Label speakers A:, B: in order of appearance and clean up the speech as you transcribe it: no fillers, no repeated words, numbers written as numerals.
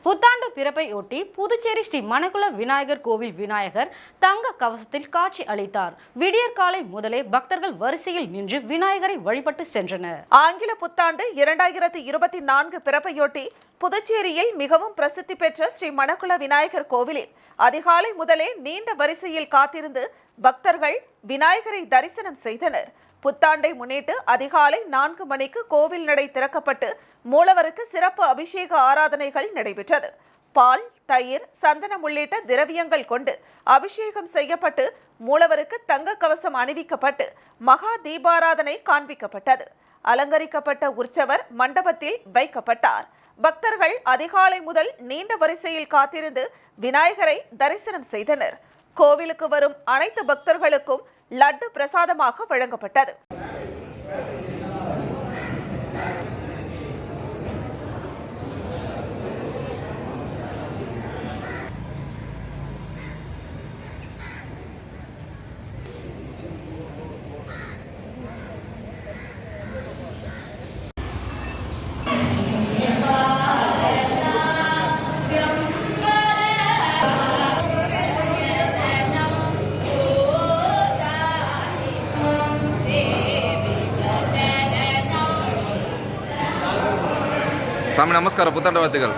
A: புத்தாண்டு பிறப்பையொட்டி புதுச்சேரி ஸ்ரீ மணக்குள விநாயகர் கோவில் விநாயகர் தங்க கவசத்தில் காட்சி அளித்தார். விடியற்காலை முதலே பக்தர்கள் வரிசையில் நின்று விநாயகரை வழிபட்டு சென்றனர்.
B: ஆங்கில புத்தாண்டு 2024 பிறப்பையொட்டி புதுச்சேரியில் மிகவும் பிரசித்தி பெற்ற ஸ்ரீ மணக்குள விநாயகர் கோவிலில் அதிகாலை முதலே நீண்ட வரிசையில் காத்திருந்து பக்தர்கள் விநாயகரை தரிசனம் செய்தனர். புத்தாண்டை முன்னிட்டு அதிகாலை 4 மணிக்கு கோவில் நடை திறக்கப்பட்டு மூலவருக்கு சிறப்பு அபிஷேக ஆராதனைகள் நடைபெற்றது. பால், தயிர், சந்தனம் உள்ளிட்ட திரவியங்கள் கொண்டு அபிஷேகம் செய்யப்பட்டு மூலவருக்கு தங்க கவசம் அணிவிக்கப்பட்டு மகா தீபாராதனை காண்பிக்கப்பட்டது. அலங்கரிக்கப்பட்ட உற்சவர் மண்டபத்தில் வைக்கப்பட்டார். பக்தர்கள் அதிகாலை முதல் நீண்ட வரிசையில் காத்திருந்து விநாயகரை தரிசனம் செய்தனர். கோவிலுக்கு வரும் அனைத்து பக்தர்களுக்கும் லட்டு பிரசாதமாக வழங்கப்பட்டது.
C: சாமி நமஸ்காரம். புத்தாண்டு வாழ்த்துக்கள்.